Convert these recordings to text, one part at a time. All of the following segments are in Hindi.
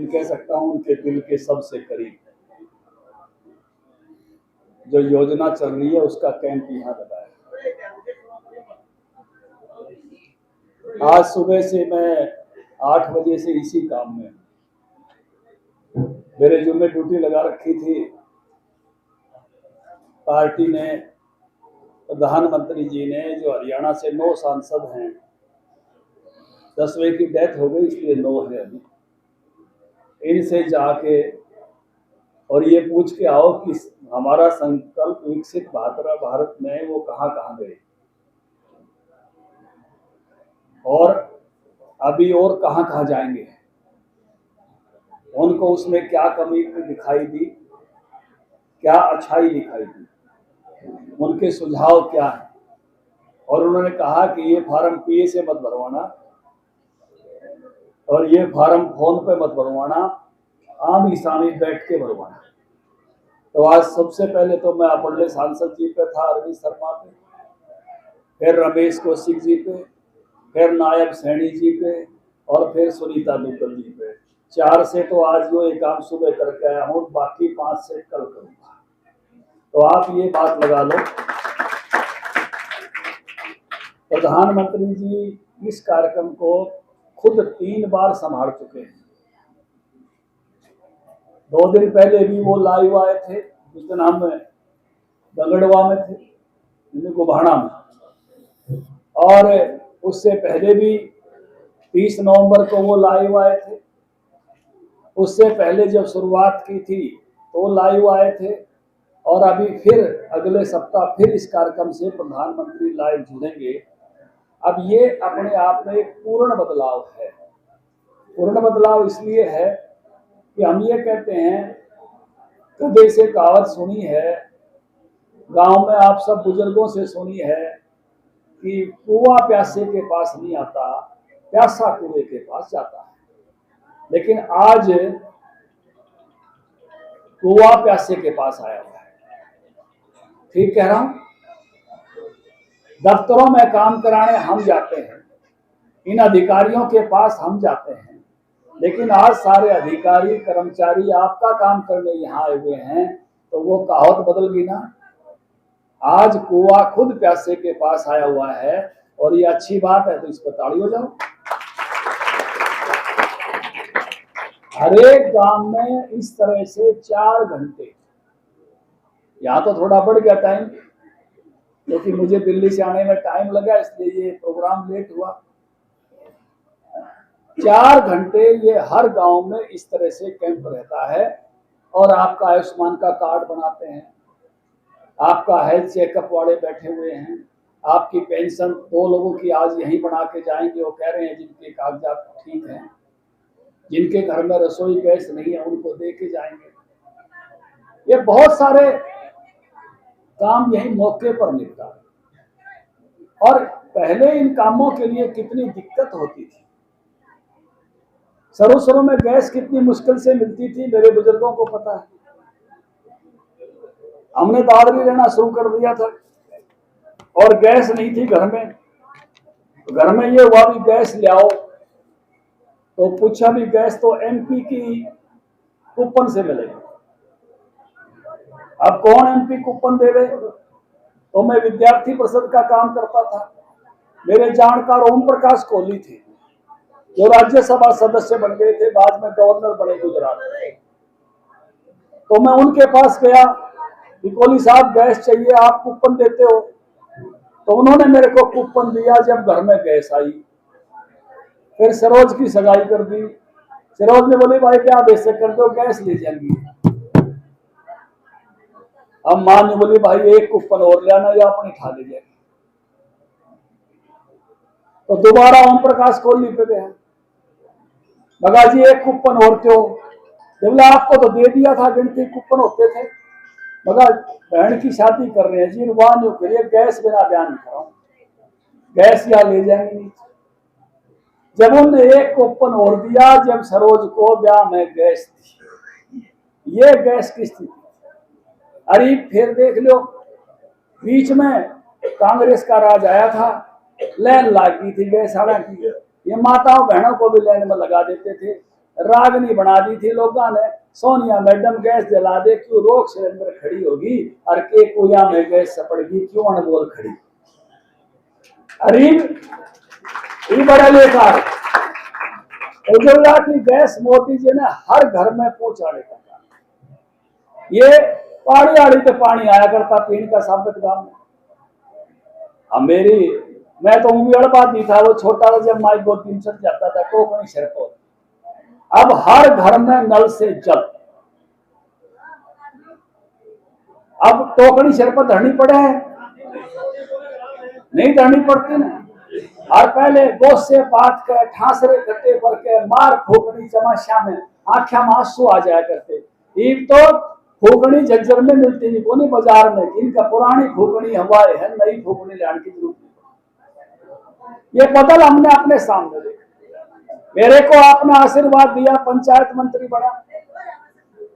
कह सकता हूं उनके दिल के सबसे करीब जो योजना चल रही है उसका कैंप यहाँ लगा है। आज सुबह से मैं 8 बजे से इसी काम में, मेरे जुम्मे ड्यूटी लगा रखी थी। पार्टी ने, प्रधानमंत्री जी ने, जो हरियाणा से 9 सांसद हैं, 10वें की डेथ हो गई इसलिए 9 है अभी, इनसे जाके और ये पूछ के आओ कि हमारा संकल्प विकसित भारत में वो कहाँ कहाँ गए और अभी और कहाँ कहाँ जाएंगे, उनको उसमें क्या कमी दिखाई दी, क्या अच्छाई दिखाई दी, उनके सुझाव क्या है। और उन्होंने कहा कि ये फार्म पीए से मत भरवाना और ये फार्म फोन पे मत भरवाना, आमने सामने बैठ के भरवाना। तो आज सबसे पहले तो मैं अपने सांसद जी पे था, अरविंद शर्मा पे, फिर रमेश कौशिक जी पे, फिर नायब सैनी जी पे और फिर सुनीता दुग्गल जी पे। 4 से तो आज जो ये काम सुबह करके आया हूँ, बाकी 5 से कल करूंगा। तो आप ये बात लगा लो, प्रधानमंत्री जी इस कार्यक्रम को खुद 3 बार संभाल चुके हैं। 2 दिन पहले भी वो लाइव आए थे, उस दिन हम दंगड़वा में थे, गोभाणा में, और उससे पहले भी 30 नवंबर को वो लाइव आए थे। उससे पहले जब शुरुआत की थी तो लाइव आए थे, और अभी फिर अगले सप्ताह फिर इस कार्यक्रम से प्रधानमंत्री लाइव जुड़ेंगे। अब ये अपने आप में एक पूर्ण बदलाव है। पूर्ण बदलाव इसलिए है कि हम ये कहते हैं, कभी से कहावत सुनी है, गांव में आप सब बुजुर्गों से सुनी है कि कुआं प्यासे के पास नहीं आता, प्यासा कुएं के पास जाता है। लेकिन आज कुआं प्यासे के पास आया हुआ है। ठीक कह रहा हूं? दफ्तरों में काम कराने हम जाते हैं, इन अधिकारियों के पास हम जाते हैं, लेकिन आज सारे अधिकारी कर्मचारी आपका काम करने यहाँ आए हुए हैं, तो वो कहावत बदल गई ना। आज कुआं खुद प्यासे के पास आया हुआ है, और ये अच्छी बात है, तो इस पर ताड़ी हो जाओ। हर एक गांव में इस तरह से 4 घंटे, यहाँ तो थोड़ा बढ़ गया टाइम, क्योंकि मुझे दिल्ली से आने में टाइम लगा, इसलिए ये प्रोग्राम लेट हुआ। 4 घंटे ये हर गांव में इस तरह से कैंप रहता है, और आपका आयुष्मान का कार्ड बनाते हैं, आपका हेल्थ चेकअप वाले बैठे हुए हैं, आपकी पेंशन 2 लोगों की आज यहीं बना के जाएंगे। वो कह रहे हैं जिनके कागजात ठीक हैं, जिनके घर में रसोई गैस नहीं है, उनको दे के जाएंगे। ये बहुत सारे काम यही मौके पर निपटा। और पहले इन कामों के लिए कितनी दिक्कत होती थी, शुरू में गैस कितनी मुश्किल से मिलती थी, मेरे बुजुर्गों को पता है। हमने दादरी रहना शुरू कर दिया था और गैस नहीं थी घर में, तो घर में ये हुआ भी गैस ले आओ, तो पूछा भी गैस तो एमपी की कूपन से मिलेगी। अब कौन एमपी कूपन देवे? तो मैं विद्यार्थी परिषद का काम करता था, मेरे जानकार ओम प्रकाश कोहली थे, जो राज्यसभा सदस्य बन गए थे, बाद में गवर्नर बने गुजरात में। तो मैं उनके पास गया कि कोहली साहब गैस चाहिए, आप कूपन देते हो? तो उन्होंने मेरे को कूपन दिया। जब घर में गैस आई, फिर सरोज की सगाई कर दी। सरोज ने बोली भाई क्या बेशक कर दो, गैस ले जाएंगी। अब मां ने बोली भाई एक कूपन और ले आना या अपनी खा ले जाएगी। तो दोबारा ओम प्रकाश कोहली पे गया, मगा जी एक कूपन और क्यों? बोला आपको तो दे दिया था, गिनती कूपन होते थे। मगर बहन की शादी कर रहे हैं जी, वाह करिए, गैस बिना ब्याह नहीं कराऊं, गैस या ले जाएंगे नहीं। जब उन्होंने एक कूपन और दिया, जब सरोज को ब्याह में गैस थी, ये गैस की स्थिति। अरे फिर देख लो, बीच में कांग्रेस का राज आया था, लाइन लग गई थी गैस। हालांकि ये माताओं बहनों को भी लाइन में लगा देते थे, रागनी बना दी थी लोगों ने, सोनिया मैडम गैस जला दे क्यों रोक सिलेंडर खड़ी होगी और के कुया में गैस सपड़गी क्यों अनबोल खड़ी। अरीब ये बड़ा लेकर उज्ज्वला की गैस मोदी जी ने हर घर में पहुंचाने का काम। ये पहाड़ी आड़ी पे पानी आया करता पीने का साबित गांव में। मैं तो भी अड़बाद नहीं था, वो छोटा था जब माई गोदी में चल जाता था तो कोई सिर को। अब हर घर में नल से जल। अब टोकरी सिर पर धरनी पड़े है, नहीं धरनी पड़ती ना। और पहले गोश से पात के ठासरे कट्टे पर के मार फूकनी चमाशा में आंखा में आंसू आ जाया करते। एक तो फूकनी झज्जर में मिलती नहीं कोनी बाजार में, इनका पुरानी फूकनी हवाए है, नई फूकनी लाने की जरूरत नहीं। ये बदल हमने अपने सामने देखा। मेरे को आपने आशीर्वाद दिया, पंचायत मंत्री बना,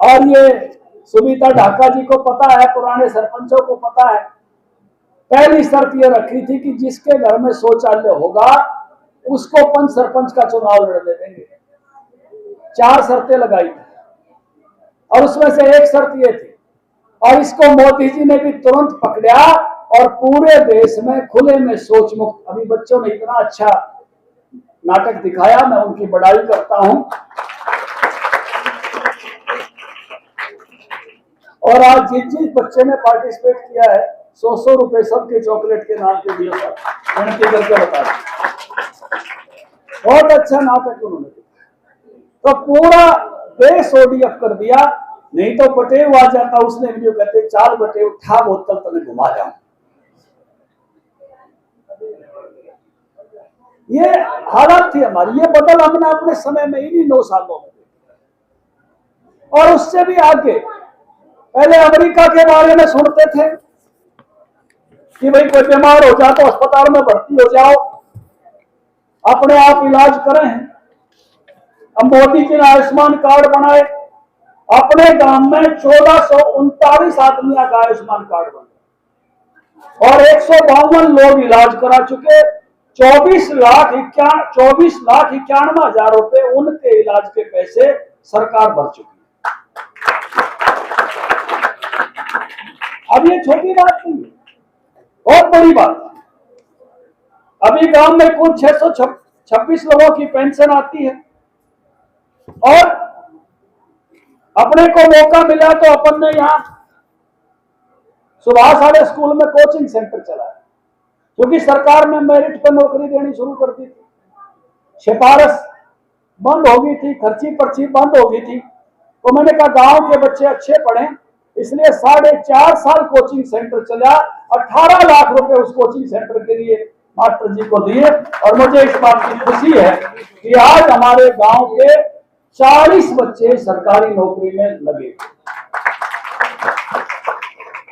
और ये सुनीता ढाका जी को पता है, पुराने सरपंचों को पता है। पहली शर्त ये रखी थी कि जिसके घर में शौचालय होगा उसको पंच सरपंच का चुनाव लड़ने देंगे। 4 शर्तें लगाई थी और उसमें से एक शर्त ये थी, और इसको मोदी जी ने भी तुरंत पकड़ा और पूरे देश में खुले में शौच मुक्त। अभी बच्चों ने इतना अच्छा नाटक दिखाया, मैं उनकी बड़ाई करता हूं। और आज जिस बच्चे ने पार्टिसिपेट किया है 100 रुपए सबके चॉकलेट के नाम पे दिया था, गिनती करके बता दें। बहुत अच्छा नाटक उन्होंने दिया। तो पूरा देश ओडीएफ कर दिया। नहीं तो बटेव आ जाता, उसने भी जो कहते 4 बटेव उठा बोतल तक घुमा जाऊं। ये हालत थी हमारी। ये बदल हमने अपने समय में इन्हीं 9 सालों में। और उससे भी आगे पहले अमेरिका के बारे में सुनते थे कि भाई कोई बीमार हो जाए तो अस्पताल में भर्ती हो जाओ, अपने आप इलाज करें। अब मोदी जी ने आयुष्मान कार्ड बनाए, अपने गांव में 1439 आदमियों का आयुष्मान कार्ड बना और 152 लोग इलाज करा चुके। 24,91,000 रुपए उनके इलाज के पैसे सरकार भर चुकी। अब ये छोटी बात नहीं है, बहुत बड़ी बात। अभी गांव में कुल 626 लोगों की पेंशन आती है और अपने को मौका मिला तो अपन ने यहां सुभाष वाले स्कूल में कोचिंग सेंटर चलाया, क्योंकि सरकार ने मेरिट पर नौकरी देनी शुरू कर दी थी। सिफारिश बंद हो गई थी, खर्ची पर्ची बंद हो गई थी। तो मैंने कहा गांव के बच्चे अच्छे पढ़े, इसलिए 4.5 साल कोचिंग सेंटर चला। 18 लाख रुपए उस कोचिंग सेंटर के लिए मास्टर जी को दिए। और मुझे इस बात की खुशी है कि आज हमारे गांव के 40 बच्चे सरकारी नौकरी में लगे।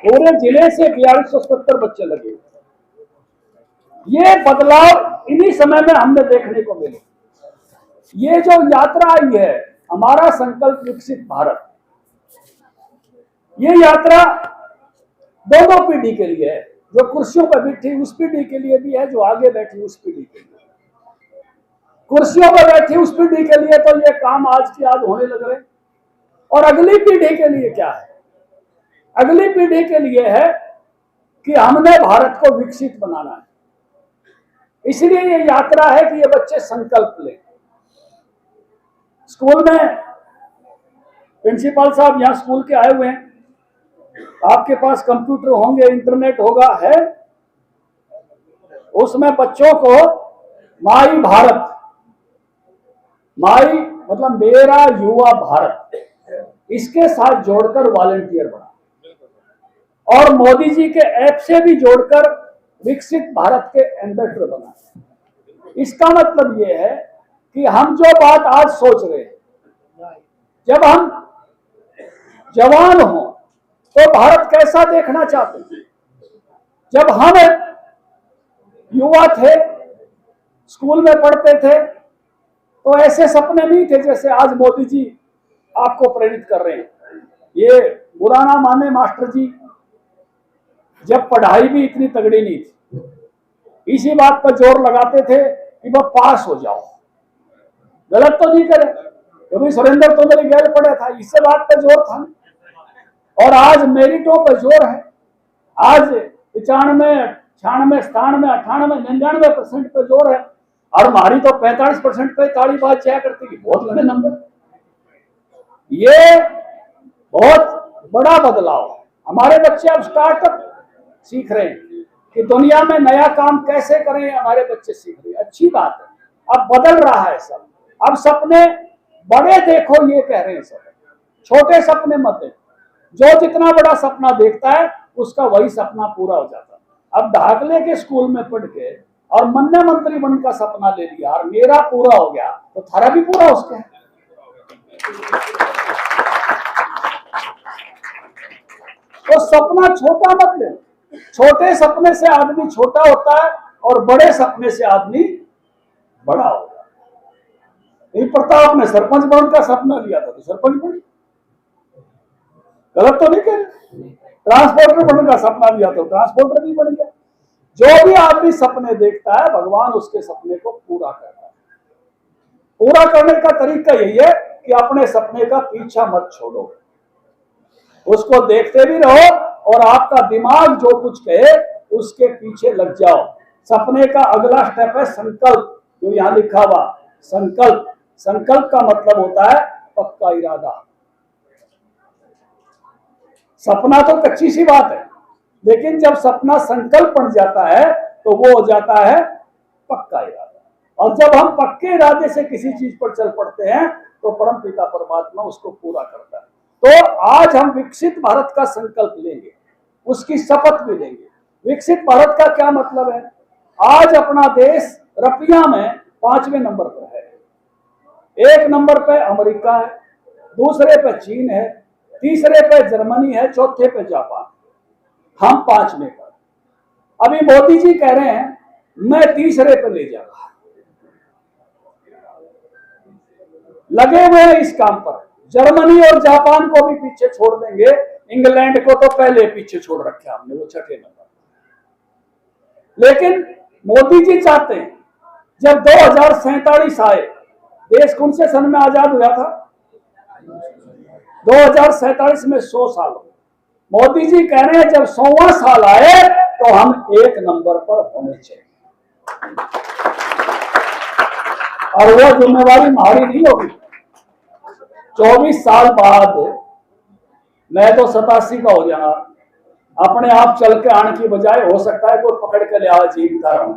पूरे जिले से 4270 बच्चे लगे। ये बदलाव इन्हीं समय में हमने देखने को मिले। ये जो यात्रा आई है, हमारा संकल्प विकसित भारत, ये यात्रा दोनों पीढ़ी के लिए है, जो कुर्सियों पर बैठी उस पीढ़ी के लिए भी है, जो आगे बैठी उस पीढ़ी के लिए। कुर्सियों पर बैठी उस पीढ़ी के लिए तो ये काम आज की आज होने लग रहे। और अगली पीढ़ी के लिए क्या है? अगली पीढ़ी के लिए है कि हमने भारत को विकसित बनाना है। इसलिए ये यात्रा है कि ये बच्चे संकल्प लें। स्कूल में प्रिंसिपल साहब यहां स्कूल के आए हुए हैं, आपके पास कंप्यूटर होंगे, इंटरनेट होगा, है। उसमें बच्चों को माई भारत, माई मतलब मेरा युवा भारत, इसके साथ जोड़कर वॉलंटियर बना और मोदी जी के ऐप से भी जोड़कर विकसित भारत के एम्बेसडर बना। इसका मतलब यह है कि हम जो बात आज सोच रहे हैं, जब हम जवान हों तो भारत कैसा देखना चाहते हैं। जब हम युवा थे, स्कूल में पढ़ते थे, तो ऐसे सपने नहीं थे जैसे आज मोदी जी आपको प्रेरित कर रहे हैं। ये बुरा ना माने मास्टर जी, जब पढ़ाई भी इतनी तगड़ी नहीं थी, इसी बात पर जोर लगाते थे कि वह पास हो जाओ, गलत तो नहीं करे। क्योंकि सुरेंद्र तो मेरे गैर पढ़ा था, इससे बात पे जोर था। और आज मेरिटों पर जोर है। आज 95, 96, 97, 98, 99% पे जोर है। और हमारी तो 45% पे ताली बात जाया करती थी, बहुत लंबे नंबर। ये बहुत बड़ा बदलाव है। हमारे बच्चे अब स्टार्टअप सीख रहे हैं कि दुनिया में नया काम कैसे करें, हमारे बच्चे सीख रहे हैं, अच्छी बात है। अब बदल रहा है सब। अब सपने बड़े देखो ये कह रहे हैं सब, छोटे सपने मत देखो। जो जितना बड़ा सपना देखता है उसका वही सपना पूरा हो जाता है। अब दाखिले के स्कूल में पढ़ के और मन्ना मंत्री बनने का सपना ले लिया और मेरा पूरा हो गया तो थारा भी पूरा उसके है। तो सपना छोटा मत ले। छोटे सपने से आदमी छोटा होता है और बड़े सपने से आदमी बड़ा होता है। यही प्रताप ने सरपंच बनने का सपना लिया था तो सरपंच बन, गलत तो नहीं कह रहे। ट्रांसपोर्टर बनने का सपना लिया तो ट्रांसपोर्टर भी बन गया। जो भी आदमी सपने देखता है भगवान उसके सपने को पूरा करता है। पूरा करने का तरीका यही है कि अपने सपने का पीछा मत छोड़ो, उसको देखते भी रहो और आपका दिमाग जो कुछ कहे उसके पीछे लग जाओ। सपने का अगला स्टेप है संकल्प, जो यहां लिखा हुआ संकल्प। संकल्प का मतलब होता है पक्का इरादा। सपना तो कच्ची सी बात है, लेकिन जब सपना संकल्प बन जाता है तो वो हो जाता है पक्का इरादा। और जब हम पक्के इरादे से किसी चीज पर चल पड़ते हैं तो परम पिता परमात्मा उसको पूरा करता है। तो आज हम विकसित भारत का संकल्प लेंगे, उसकी शपथ भी लेंगे। विकसित भारत का क्या मतलब है? आज अपना देश रुपया में 5वें नंबर पर है। 1 नंबर पे अमेरिका है, दूसरे पे चीन है, तीसरे पे जर्मनी है, चौथे पे जापान, हम 5वें पर। अभी मोदी जी कह रहे हैं मैं तीसरे पे ले जाऊंगा, लगे हुए हैं इस काम पर। जर्मनी और जापान को भी पीछे छोड़ देंगे, इंग्लैंड को तो पहले पीछे छोड़ रखा हमने, वो 6ठे नंबर। लेकिन मोदी जी चाहते हैं जब 2047 आए, देश कौन से सन में आजाद हुआ था? 2047 में 100 साल हो। मोदी जी कह रहे हैं जब 100वां साल आए तो हम 1 नंबर पर होने चाहिए। और वो जिम्मेवारी हमारी नहीं होगी। 24 साल बाद मैं तो 87 का हो जाऊंगा, अपने आप चल के आने की बजाय हो सकता है कोई पकड़ के ले आवा जीवित रहा हूं।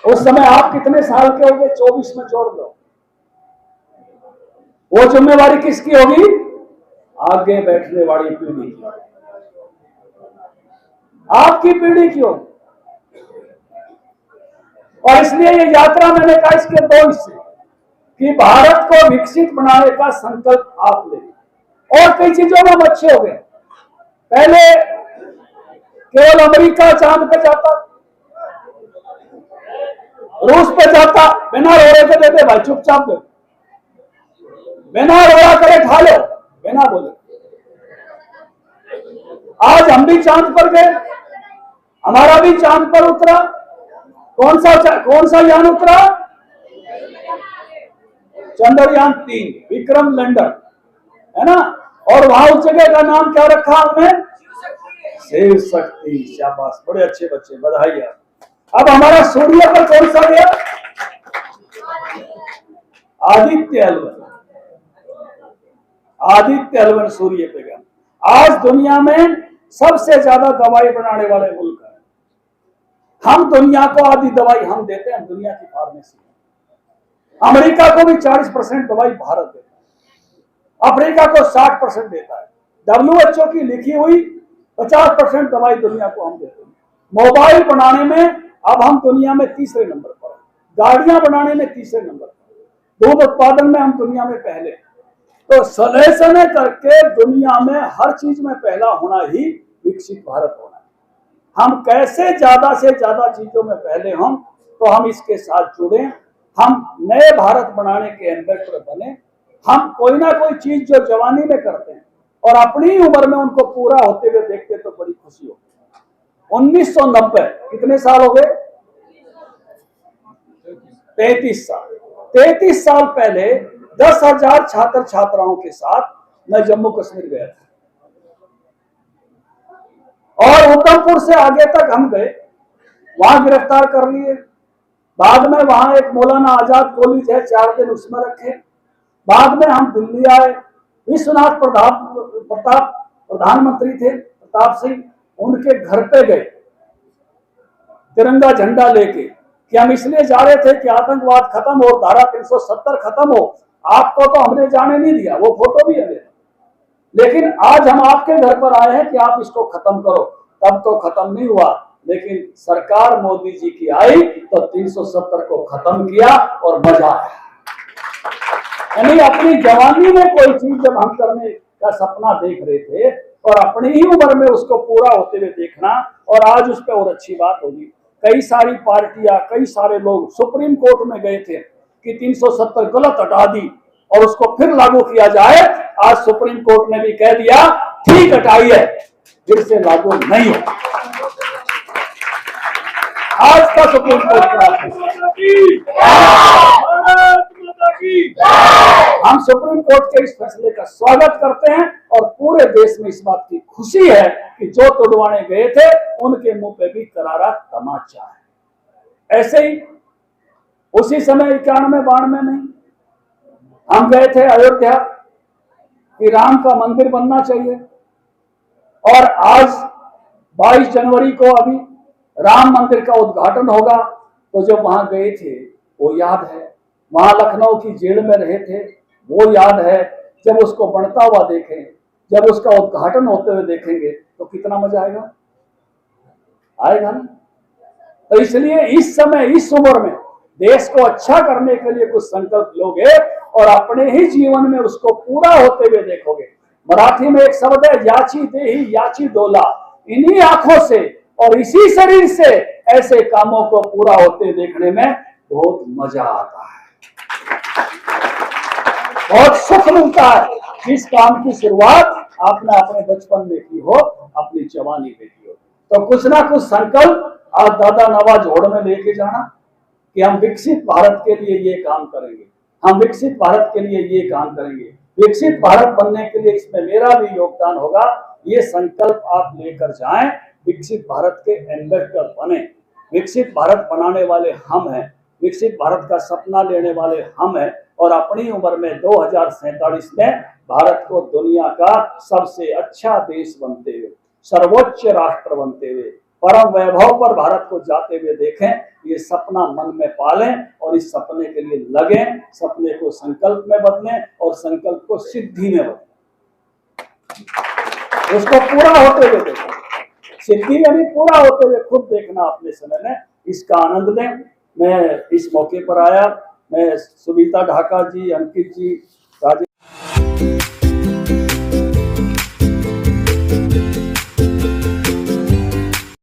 उस समय आप कितने साल के होंगे? 24 में जोड़ दो। वो जिम्मेवारी किसकी होगी? आगे बैठने वाली पीढ़ी की, आपकी पीढ़ी की होगी। और इसलिए ये यात्रा मैंने कहा इसके 2 हिस्से, कि भारत को विकसित बनाने का संकल्प आप ले। और कई चीजों में हम अच्छे हो गए। पहले केवल अमेरिका चांद पे जाता, रूस पे जाता, बिना रोड़े के देते भाई, चुपचाप दे, बिना रोड़ा करे खा लो, बिना बोले। आज हम भी चांद पर गए, हमारा भी चांद पर उतरा। कौन सा यान उतरा? चंद्रयान 3 विक्रम लैंडर, है ना। और वहां उस जगह का नाम क्या रखा हमने? शिव शक्ति। शाबाश, बड़े अच्छे बच्चे, बधाई। अब हमारा सूर्य पर कौन सा गया? आदित्य एल1। आदित्य एल1 सूर्य पे गया। आज दुनिया में सबसे ज्यादा दवाई बनाने वाले मुल्क है। हम दुनिया को आधी दवाई हम देते हैं, दुनिया की फार्मेसी। अमेरिका को भी 40% दवाई भारत देता है, अफ्रीका को 60% देता है। WHO की लिखी हुई 50% दवाई दुनिया को हम देते हैं। मोबाइल बनाने में अब हम दुनिया में तीसरे नंबर पर हैं, गाड़ियां बनाने में तीसरे नंबर पर, दूध उत्पादन में हम दुनिया में पहले। तो सने सने करके दुनिया में हर चीज में पहला होना ही विकसित भारत होना है। हम कैसे ज्यादा से ज्यादा चीजों में पहले हम, तो हम इसके साथ जुड़े, हम नए भारत बनाने के एम्बेसडर बने। हम कोई ना कोई चीज जो जवानी में करते हैं और अपनी उम्र में उनको पूरा होते हुए देखते तो बड़ी खुशी होती है। 1990 कितने साल हो गए? 33 साल। 33 साल पहले 10,000 छात्र छात्राओं के साथ मैं जम्मू कश्मीर गया था और उधमपुर से आगे तक हम गए, वहां गिरफ्तार कर लिए। बाद में वहां एक मौलाना आजाद कॉलेज है, 4 दिन उसमें रखे। बाद में हम दिल्ली आए, विश्वनाथ प्रताप प्रधानमंत्री थे, प्रताप सिंह, उनके घर पे गए तिरंगा झंडा लेके कि हम इसलिए जा रहे थे कि आतंकवाद खत्म हो, धारा 370 खत्म हो। आपको तो हमने जाने नहीं दिया, वो फोटो भी है, लेकिन आज हम आपके घर पर आए हैं कि आप इसको खत्म करो। तब तो खत्म नहीं हुआ, लेकिन सरकार मोदी जी की आई तो 370 को खत्म किया और मजा आया। यानी अपनी जवानी में कोई चीज जब हम करने का सपना देख रहे थे और अपनी ही उम्र में उसको पूरा होते हुए देखना, और आज उस पर और अच्छी बात होगी। कई सारी पार्टियां, कई सारे लोग सुप्रीम कोर्ट में गए थे कि 370 गलत हटा दी और उसको फिर लागू किया जाए। आज सुप्रीम कोर्ट ने भी कह दिया ठीक हटाई है, फिर से लागू नहीं हो। आज का सुप्रीम कोर्ट हम सुप्रीम कोर्ट के इस फैसले का स्वागत करते हैं और पूरे देश में इस बात की खुशी है कि जो तुड़वाने गए थे उनके मुंह पे भी करारा तमाचा है। ऐसे ही उसी समय 91-92 में हम गए थे अयोध्या कि राम का मंदिर बनना चाहिए, और आज 22 जनवरी को अभी राम मंदिर का उद्घाटन होगा। तो जब वहां गए थे वो याद है, वहां लखनऊ की जेल में रहे थे वो याद है। जब उसको बनता हुआ देखें, जब उसका उद्घाटन होते हुए देखेंगे तो कितना मजा आएगा, आएगा ना। तो इसलिए इस समय, इस उम्र में देश को अच्छा करने के लिए कुछ संकल्प लोगे और अपने ही जीवन में उसको पूरा होते हुए देखोगे। मराठी में एक शब्द है, याची देही याची डोला। इन्हीं आंखों से और इसी शरीर से ऐसे कामों को पूरा होते देखने में बहुत मजा आता है, बहुत सुख मिलता है। जिस काम की शुरुआत आपने अपने बचपन में की हो, अपनी जवानी में की हो, तो कुछ ना कुछ संकल्प आज दादा नवाज होड़ में लेके जाना कि हम विकसित भारत के लिए ये काम करेंगे, हम विकसित भारत के लिए ये काम करेंगे, विकसित भारत बनने के लिए इसमें मेरा भी योगदान होगा। ये संकल्प आप लेकर जाएं, विकसित भारत के एम्बेसडर बने। विकसित भारत बनाने वाले हम हैं, विकसित भारत का सपना लेने वाले हम हैं, और अपनी उम्र में 2047 में भारत को दुनिया का सबसे अच्छा देश बनते हुए, सर्वोच्च राष्ट्र बनते हुए, परम वैभव पर भारत को जाते हुए देखें। ये सपना मन में पालें और इस सपने के लिए लगें, सपने को संकल्प में बदलें और संकल्प को सिद्धि में बदलें, उसको पूरा होते हुए देखें, सिद्धि में भी पूरा होते हुए खुद देखना अपने समय में, इसका आनंद लें। मैं इस मौके पर आया, मैं सुनीता ढाका जी, अंकित जी, राजेश